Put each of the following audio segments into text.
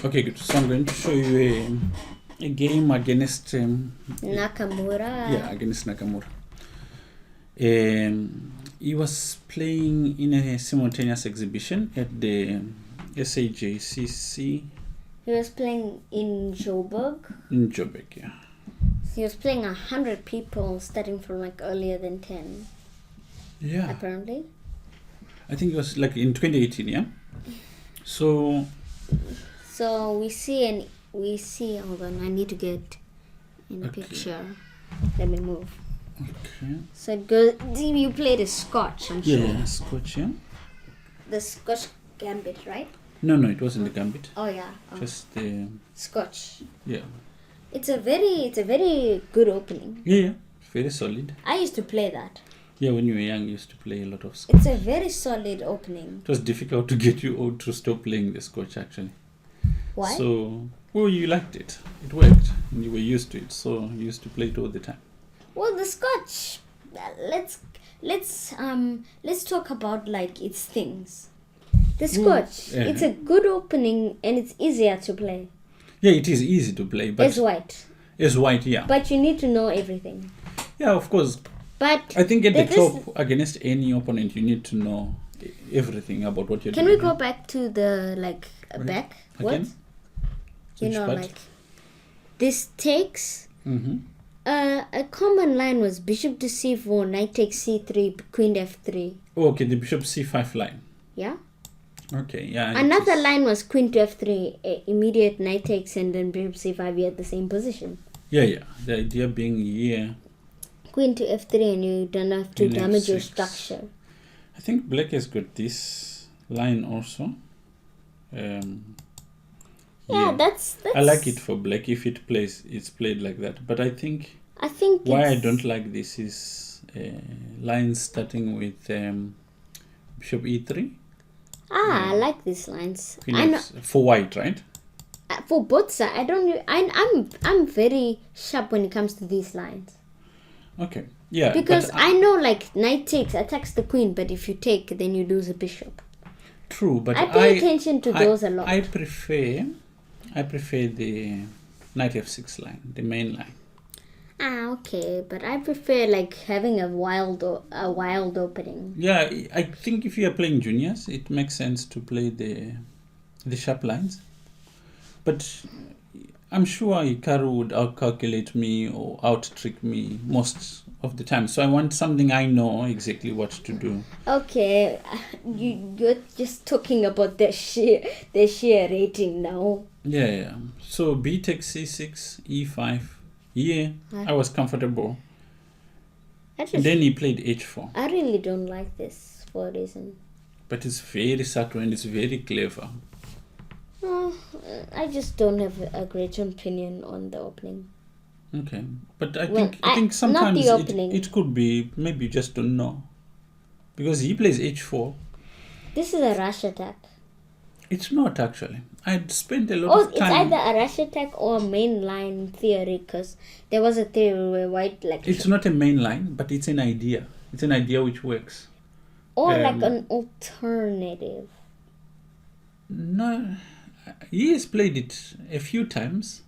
Okay, good. So I'm going to show you a game against Nakamura. Yeah, against Nakamura. He was playing in a simultaneous exhibition at the SAJCC. He was playing in Joburg. In Joburg, yeah. He was playing 100 people, starting from like earlier than 10. Yeah. Apparently. I think it was like in 2018, yeah. So we see. Hold on, I need to get in the picture. Let me move. Okay. So it goes. You played a Scotch, I'm sure. Yeah, Scotch, yeah. The Scotch Gambit, right? No, it wasn't the Gambit. Oh yeah. Just the Scotch. Yeah. It's a very good opening. Yeah, very solid. I used to play that. Yeah, when you were young, you used to play a lot of Scotch. It's a very solid opening. It was difficult to get you all to stop playing the Scotch, actually. Why? So, well, you liked it. It worked. And you were used to it, so you used to play it all the time. Well, the Scotch. Let's talk about like its things. The Scotch. It's a good opening and it's easier to play. Yeah, it is easy to play, but As white. As white, yeah. But you need to know everything. Yeah, of course. But I think at the top, against any opponent, you need to know everything about what you're doing. Can we go back to the back? Again? What? You know, like this takes. A common line was bishop to c4, knight takes c3, queen f3. Oh, okay, the bishop c5 line. Yeah. Okay, yeah. Another line was queen to f3, immediate knight takes, and then bishop c5. You at the same position. Yeah. The idea being here. Queen to f3, and you don't have to damage your structure. I think black has got this line also. Yeah, that's. I like it for black if it's played like that. But I think why I don't like this is lines starting with bishop e3. I like these lines. For white, right? For both sides, I'm very sharp when it comes to these lines. Okay, yeah. Because I know like knight takes attacks the queen, but if you take, then you lose a bishop. True, but I pay attention to those a lot. I prefer the knight f6 line, the main line. Okay, but I prefer like having a wild opening. Yeah, I think if you are playing juniors, it makes sense to play the sharp lines. But I'm sure Hikaru would outcalculate me or out-trick me most of the time. So I want something I know exactly what to do. Okay, you're just talking about the sheer rating now. Yeah. So B takes c6, e5. Yeah, I was comfortable. And then he played h4. I really don't like this for a reason. But it's very subtle and it's very clever. I just don't have a great opinion on the opening. Okay, but I think sometimes it could be maybe you just don't know, because he plays h4. This is a rush attack. It's not actually. I'd spent a lot of time. It's either a rush attack or a main line theory, because there was a theory where white It's not a main line, but it's an idea. It's an idea which works. Or like an alternative. No, he has played it a few times.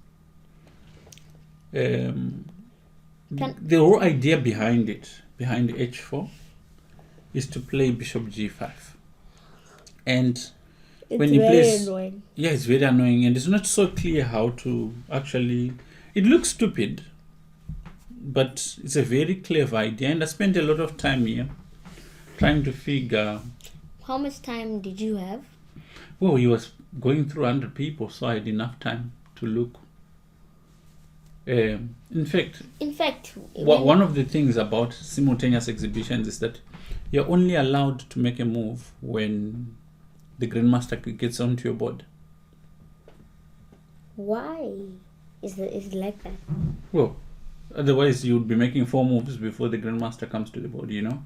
The whole idea behind h4, is to play bishop g5, and when he plays, annoying. Yeah, it's very annoying, and it's not so clear how to actually. It looks stupid, but it's a very clever idea, and I spent a lot of time here trying to figure. How much time did you have? Well, he was going through 100 people, so I had enough time to look. In fact, one of the things about simultaneous exhibitions is that you're only allowed to make a move when the Grandmaster gets onto your board. Why is it like that? Well, otherwise you would be making 4 moves before the Grandmaster comes to the board, you know?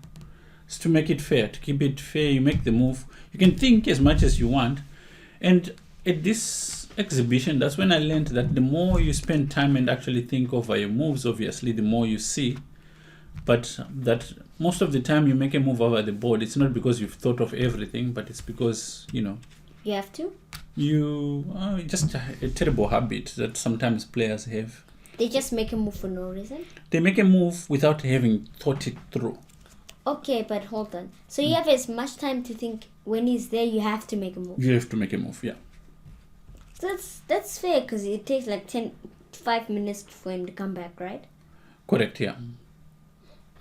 It's to make it fair, to keep it fair. You make the move. You can think as much as you want. And at this exhibition, that's when I learned that the more you spend time and actually think over your moves, obviously, the more you see. But that most of the time you make a move over the board, it's not because you've thought of everything, but it's because, you know. You have to? Just a terrible habit that sometimes players have. They just make a move for no reason? They make a move without having thought it through. Okay, but hold on. So you have as much time to think. When he's there, you have to make a move. You have to make a move, yeah. So that's fair, because it takes like 5 minutes for him to come back, right? Correct, yeah.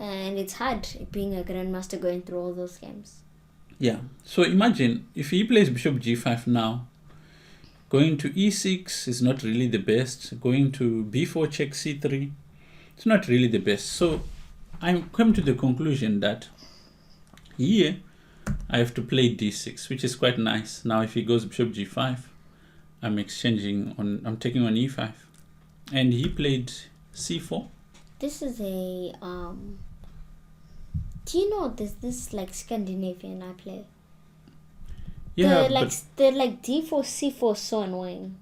And it's hard being a grandmaster going through all those games. Yeah. So imagine if he plays bishop g5 now, going to e6 is not really the best. Going to b4 check c3, it's not really the best. So I come to the conclusion that here I have to play d6, which is quite nice. Now if he goes bishop g5, I'm taking on e5. And he played c4. This is a do you know this like Scandinavian I play? Yeah, they're like d4 c4, so annoying.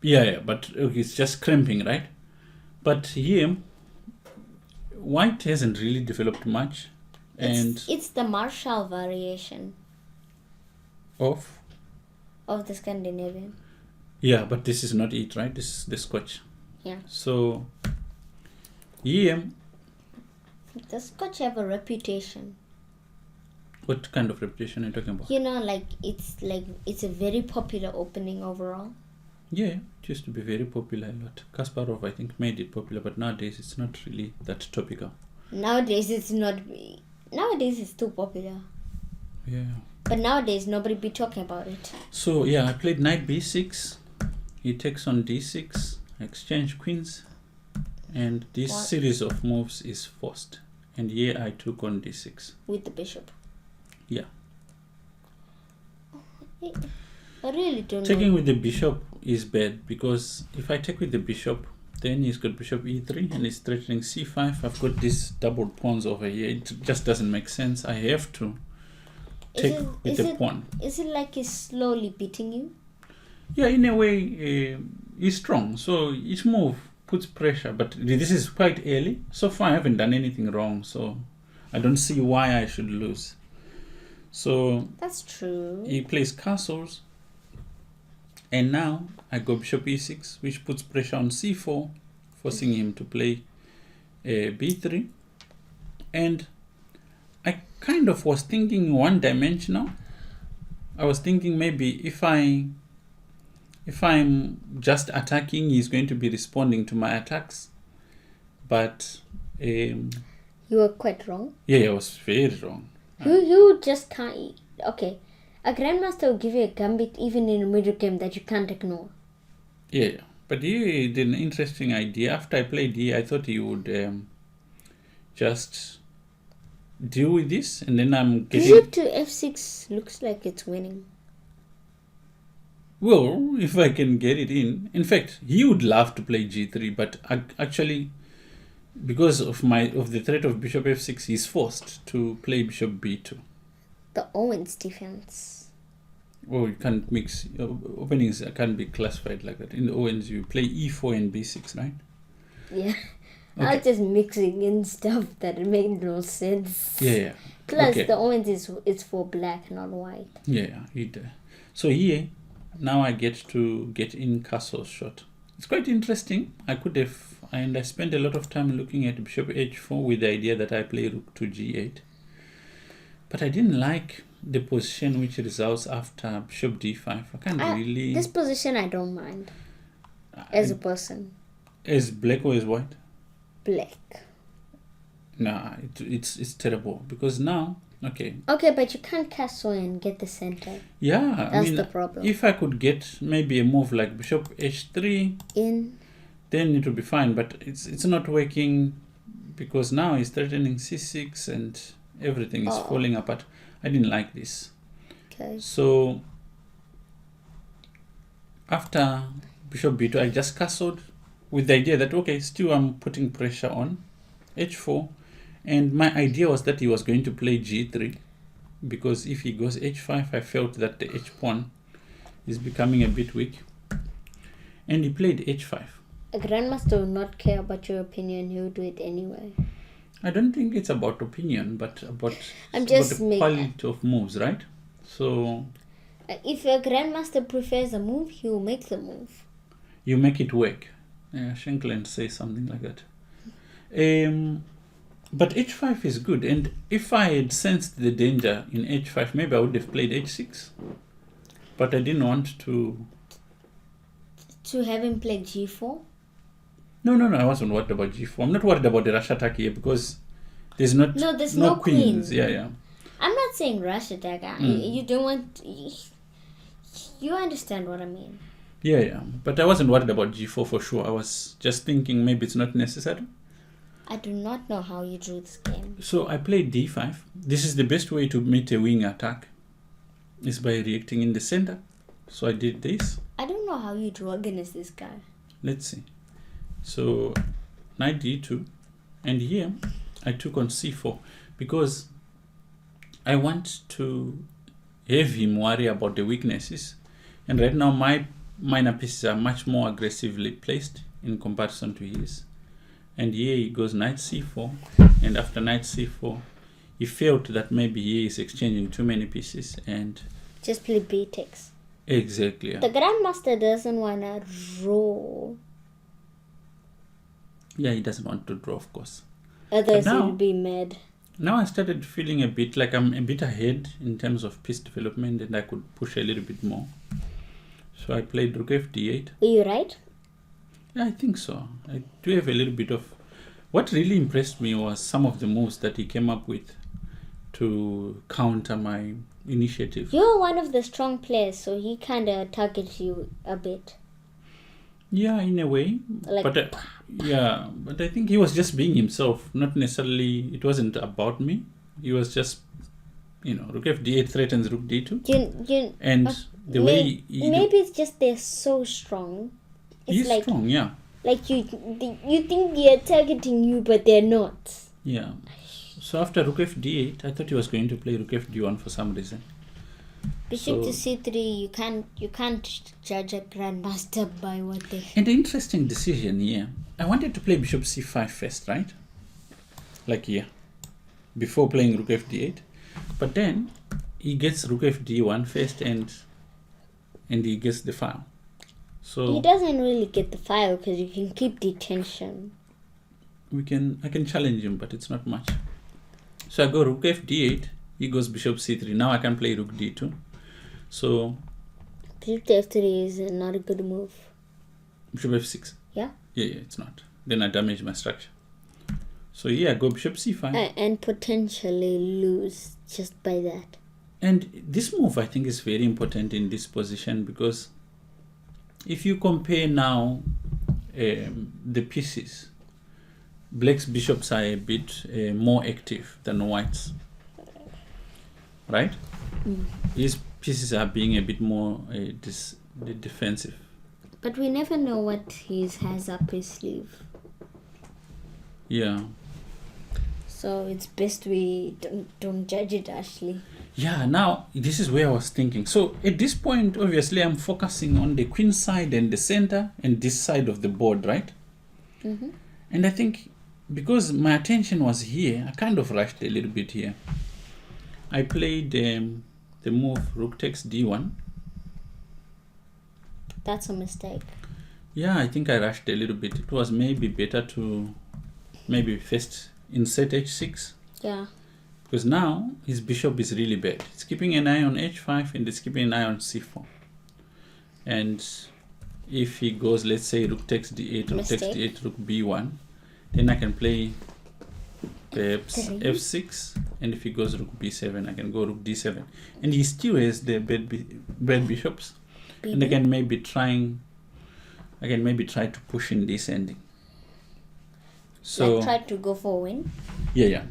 Yeah, but it's just cramping, right? But here white hasn't really developed much. It's the Marshall variation of the Scandinavian. Yeah, but this is not it, right? This is the Scotch. Yeah. So here, does Scotch have a reputation? What kind of reputation are you talking about? You know, it's a very popular opening overall. Yeah, it used to be very popular a lot. Kasparov, I think, made it popular, but nowadays it's not really that topical. Nowadays it's not. Nowadays it's too popular. Yeah. But nowadays nobody be talking about it. So yeah, I played knight b6. He takes on d6. I exchange queens, and this series of moves is forced. And here I took on d6 with the bishop. Yeah. I really don't know. Taking with the bishop is bad, because if I take with the bishop, then he's got bishop e3 and he's threatening c5. I've got these double pawns over here. It just doesn't make sense. I have to take with the pawn. Is it like he's slowly beating you? Yeah, in a way, he's strong. So each move puts pressure. But this is quite early. So far, I haven't done anything wrong. So I don't see why I should lose. So that's true. He plays castles. And now I go bishop e6, which puts pressure on c4, forcing him to play b3. And I kind of was thinking one-dimensional. I was thinking maybe if I'm just attacking, he's going to be responding to my attacks. But you were quite wrong. Yeah, I was very wrong. You just can't. Okay. A grandmaster will give you a gambit even in a middle game that you can't ignore. Yeah, but he did an interesting idea. After I played here, I thought he would just deal with this, and then I'm getting... Qe2 F6 looks like it's winning. Well, if I can get it in. In fact, he would love to play g3, but actually, because of the threat of bishop f6, he's forced to play bishop b2. The Owens defense. Oh, you can't mix openings. Can't be classified like that. In the Owens, you play e4 and b6, right? Yeah, okay. I was just mixing in stuff that made no sense. Yeah. Plus, the Owens is for black, not white. Yeah. So here, now I get to get in castle shot. It's quite interesting. I spent a lot of time looking at bishop h4 with the idea that I play rook to g8. But I didn't like the position which results after bishop d5. I can't really... This position I don't mind. As a person. As black or as white? Black. Nah, it's terrible. Because now... Okay, but you can't castle and get the center. Yeah, That's the problem. If I could get maybe a move like bishop h3... in... then it would be fine. But it's not working, because now he's threatening c6 and... everything is falling apart. I didn't like this. Okay. So after bishop b2, I just castled with the idea that still I'm putting pressure on h4, and my idea was that he was going to play g3, because if he goes h5, I felt that the h pawn is becoming a bit weak, and he played h5. A grandmaster will not care about your opinion. He'll do it anyway. I don't think it's about opinion, but about the quality of moves, right? So If a grandmaster prefers a move, he will make the move. You make it work. Yeah, Shankland says something like that. But h5 is good, and if I had sensed the danger in h5, maybe I would have played h6. But I didn't want to have him play g4. No, I wasn't worried about g4. I'm not worried about the rush attack here because there's no queens. Yeah. I'm not saying rush attack. You don't want. You understand what I mean. Yeah. But I wasn't worried about g4 for sure. I was just thinking maybe it's not necessary. I do not know how you drew this game. So I played d5. This is the best way to meet a wing attack, is by reacting in the center. So I did this. I don't know how you drew against this guy. Let's see. So knight d2, and here I took on c4 because I want to have him worry about the weaknesses, and right now my minor pieces are much more aggressively placed in comparison to his. And here he goes knight c4, and after knight c4 he felt that maybe he is exchanging too many pieces and just play b takes. Exactly. Yeah. The grandmaster doesn't want to draw. Yeah, he doesn't want to draw, of course. Otherwise he'll be mad. Now I started feeling a bit like I'm a bit ahead in terms of piece development, and I could push a little bit more. So I played rook f d8. Were you right? Yeah, I think so. I do have a little bit of... What really impressed me was some of the moves that he came up with to counter my initiative. You're one of the strong players, so he kind of targets you a bit. Yeah, in a way. Like, but I think he was just being himself. Not necessarily, it wasn't about me. He was just, rook f d8 threatens rook d2. Maybe it's just they're so strong. It's he's strong, yeah. Like you think they're targeting you, but they're not. Yeah. So after rook f d8, I thought he was going to play rook f d1 for some reason. Bishop to c3, you can't judge a grandmaster by what they... And the interesting decision here, I wanted to play bishop c5 first, right? Like here, before playing rook fd8. But then he gets rook fd1 first, and he gets the file. So he doesn't really get the file because you can keep detention. I can challenge him, but it's not much. So I go rook fd8, he goes bishop c3. Now I can play rook d2. So bishop to f3 is not a good move. Bishop f6. Yeah? Yeah, it's not. Then I damage my structure. So yeah, I go bishop c5. And potentially lose just by that. And this move I think is very important in this position, because if you compare now the pieces, Black's bishops are a bit more active than White's, right? His pieces are being a bit more defensive. But we never know what he has up his sleeve. Yeah. So it's best we don't judge it, Ashley. Yeah, now this is where I was thinking. So at this point, obviously, I'm focusing on the queen side and the center and this side of the board, right? Mm-hmm. And I think because my attention was here, I kind of rushed a little bit here. I played the move rook takes d1. That's a mistake. Yeah, I think I rushed a little bit. It was maybe better to maybe first insert h6. Yeah. Because now his bishop is really bad. It's keeping an eye on h5 and it's keeping an eye on c4. And if he goes, let's say rook takes d8, rook takes d8, rook b1, then I can play perhaps f6. And if he goes rook b7, I can go rook d7. And he still has the bad bishops. And I can maybe try to push in this ending. So like try to go for a win? Yeah.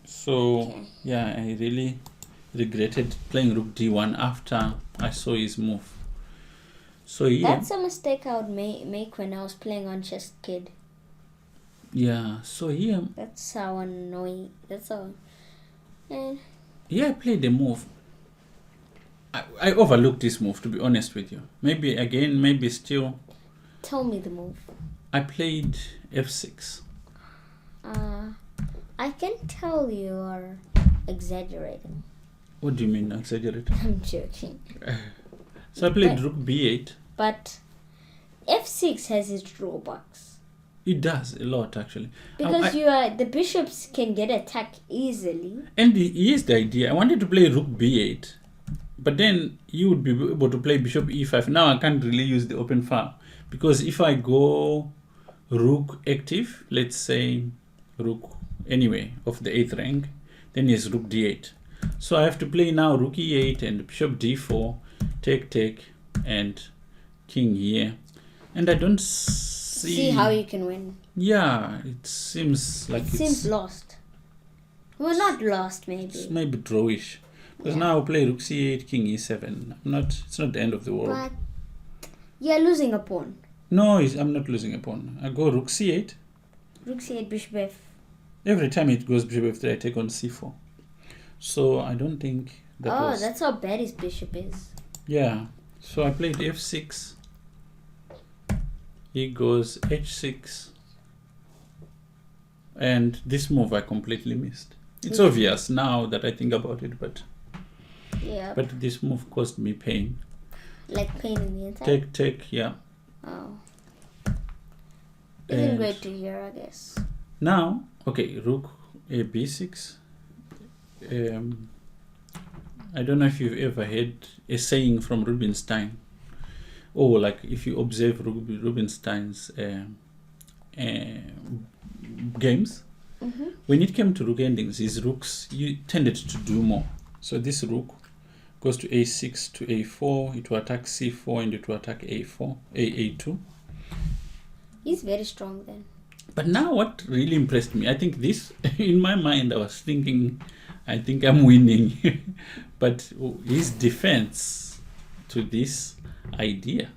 So yeah, I really regretted playing rook d1 after I saw his move. So yeah, that's a mistake I would make when I was playing on Chess Kid. Yeah. So here, that's how annoying. That's how. Yeah, I played the move. I overlooked this move, to be honest with you. Maybe still. Tell me the move. I played f6. I can tell you are exaggerating. What do you mean exaggerate? I'm joking. So I played rook b8. But f6 has its drawbacks. It does a lot actually. Because the bishops can get attacked easily. And here's the idea. I wanted to play rook b8, but then you would be able to play bishop e5. Now I can't really use the open file, because if I go rook active, let's say rook anyway of the 8th rank, then is rook d8. So I have to play now rook e8 and bishop d4, take, and king here. And I don't see how you can win. Yeah, it seems like it seems lost. Well, not lost, maybe. It's maybe drawish. Because now I'll play rook c8, king e7. It's not the end of the world. But you're losing a pawn. No, I'm not losing a pawn. I go rook c8. Rook c8, bishop f. Every time it goes bishop f3, I take on c4. So I don't think that was... that's how bad his bishop is. Yeah. So I played f6. He goes h6. And this move I completely missed. It's obvious now that I think about it, but this move caused me pain. Like pain in the inside? Take, yeah. Oh. Isn't great to hear, I guess. Now, okay, rook a b6. I don't know if you've ever heard a saying from Rubinstein, or like if you observe Rubinstein's games, when it came to rook endings, his rooks you tended to do more. So this rook goes to a6 to a4, it will attack c4 and it will attack a2. He's very strong then. But now what really impressed me, I think this, in my mind I was thinking, I think I'm winning. But his defense to this idea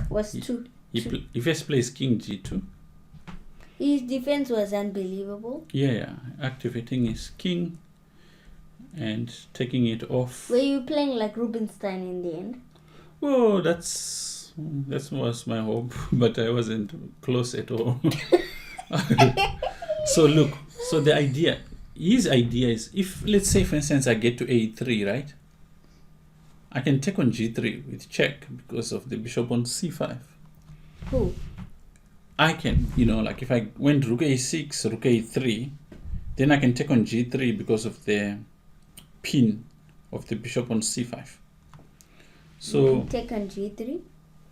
was he first plays king g2. His defense was unbelievable. Yeah, activating his king and taking it off. Were you playing like Rubinstein in the end? Oh, that was my hope, but I wasn't close at all. So look, his idea is, if let's say for instance I get to a3, right? I can take on g3 with check because of the bishop on c5. Who? I can, like if I went rook a6, rook a3, then I can take on g3 because of the pin of the bishop on c5. So you can take on g3?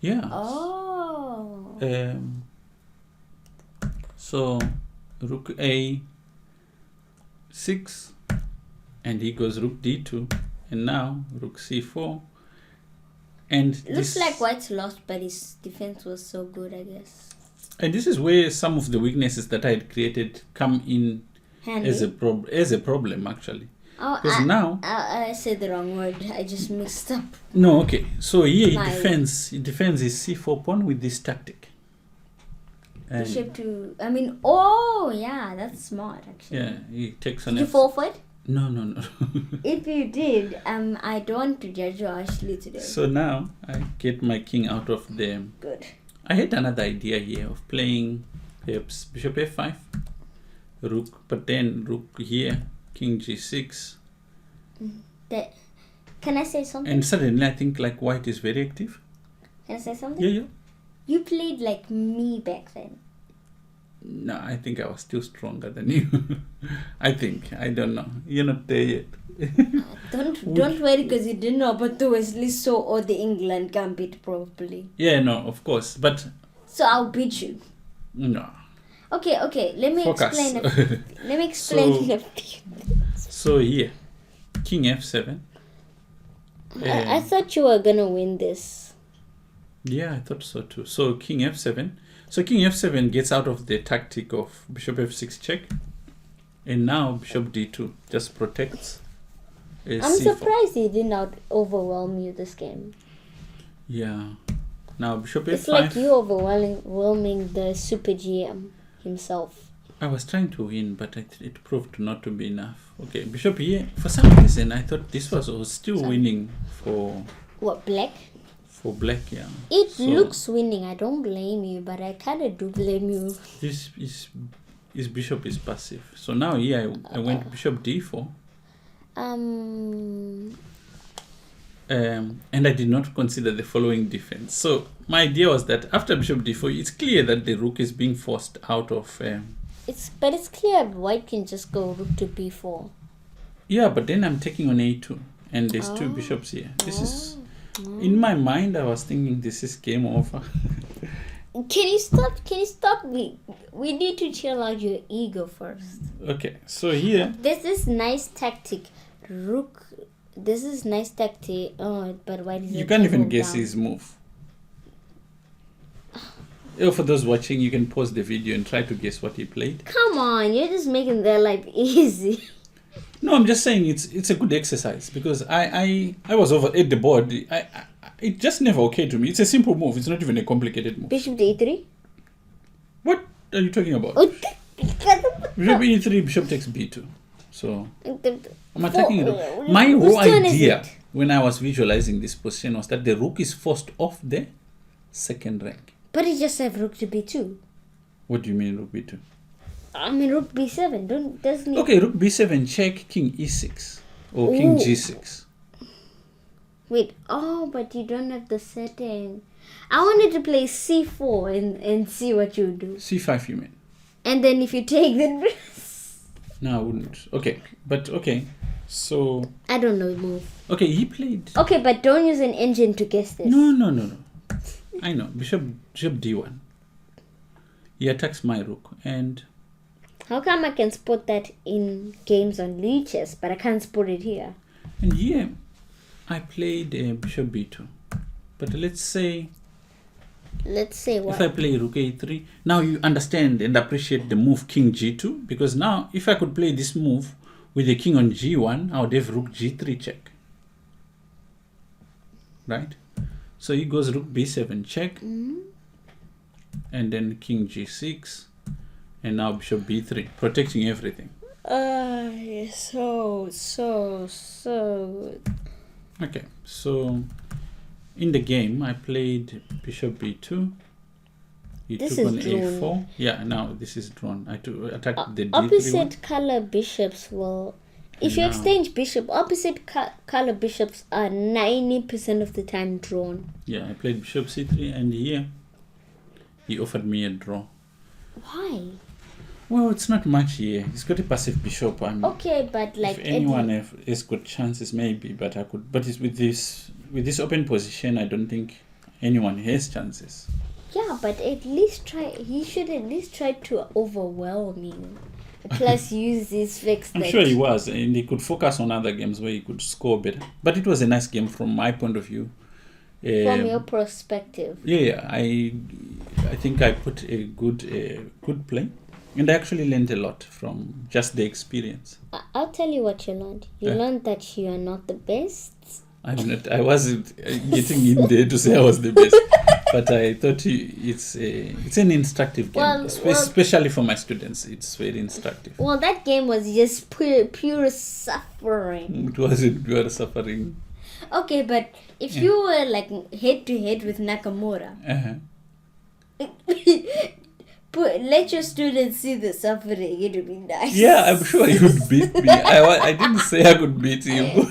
Yeah. Oh. So rook a6, and he goes rook d2, and now rook c4. And looks like White's lost, but his defense was so good, I guess. And this is where some of the weaknesses that I had created come in as a problem actually. Oh, I said the wrong word. I just mixed up. No, okay. So here he defends his c4 pawn with this tactic. And bishop to. Oh yeah, that's smart actually. Yeah, he takes on. Did you forfeit? No. If you did, I don't want to judge you harshly today. So now I get my king out of them. Good. I had another idea here of playing perhaps bishop f5, rook, but then rook here, king g6. Can I say something? And suddenly I think like White is very active. Can I say something? Yeah. You played like me back then. No, I think I was still stronger than you. I don't know. You're not there yet. Don't worry, because you didn't know about the Wesley So or the England gambit properly. Yeah, no, of course, but so I'll beat you. No. Okay. Let me explain. Let me explain. So here, king f7. I thought you were gonna win this. Yeah, I thought so too. So king f7. So king f7 gets out of the tactic of bishop f6 check, and now bishop d2 just protects. I'm surprised he did not overwhelm you this game. Yeah. Now bishop f5. It's like you overwhelming the super GM himself. I was trying to win, but it proved not to be enough. Okay, bishop here. For some reason, I thought this was still winning for... What, black? For black, yeah. It looks winning. I don't blame you, but I kind of do blame you. His bishop is passive. So now here I went bishop d4. And I did not consider the following defense. So my idea was that after bishop d4, it's clear that the rook is being forced out of. But it's clear white can just go rook to b4. Yeah, but then I'm taking on a2, and there's two bishops here. This is, in my mind, I was thinking this is game over. Can you stop me? We need to chill out your ego first. Okay, so here. This is nice tactic. Rook. This is nice tactic. Oh, but why did you can't even guess his move? For those watching, you can pause the video and try to guess what he played. Come on, you're just making their life easy. No, I'm just saying it's a good exercise because I was over at the board. It just never occurred to me. It's a simple move. It's not even a complicated move. Bishop d3. What are you talking about? Bishop e3, bishop takes b2. So I'm attacking it. My whole idea when I was visualizing this position was that the rook is forced off the second rank. But he just have rook to b2. What do you mean rook b2? I mean rook b7. Doesn't he? Okay, rook b7 check king e6 or king g6. Wait, but you don't have the setting. I wanted to play c4 and see what you do. c5 you mean? And then if you take the... No, I wouldn't. Okay, but okay. So... I don't know the move. Okay, he played... Okay, but don't use an engine to guess this. No. I know. Bishop d1. He attacks my rook and... How come I can spot that in games on leeches, but I can't spot it here? And here, I played bishop b2. But let's say what? If I play rook a3, now you understand and appreciate the move king g2, because now if I could play this move with the king on g1, I would have rook g3 check. Right? So he goes rook b7 check, and then king g6, and now bishop b3, protecting everything. So Okay, so in the game I played bishop b2. He took on a4. Yeah, now this is drawn. I attacked the d3 opposite one. color bishops will... If you exchange bishop, opposite color bishops are 90% of the time drawn. Yeah, I played bishop c3, and here he offered me a draw. Why? Well, it's not much here. He's got a passive bishop. Okay, but like if anyone has got chances, maybe. But I could. But it's with this open position, I don't think anyone has chances. Yeah, but at least try. He should at least try to overwhelm you. Plus, use this fix. I'm sure he was, and he could focus on other games where he could score better. But it was a nice game from my point of view. From your perspective. Yeah, I think I put a good play. And I actually learned a lot from just the experience. I'll tell you what you learned. You learned that you are not the best. I'm not. I wasn't getting in there to say I was the best, but I thought it's an instructive game, especially for my students. It's very instructive. Well, that game was just pure suffering. It wasn't pure suffering. Okay, but if you were like head to head with Nakamura. Let your students see the suffering. It would be nice. Yeah, I'm sure he would beat me. I didn't say I could beat him.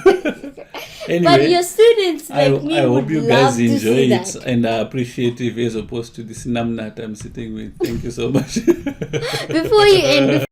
Anyway, but your students like me I would hope you love guys enjoy to it, see that. and I appreciate it as opposed to this numbnut I'm sitting with. Thank you so much. Before you end.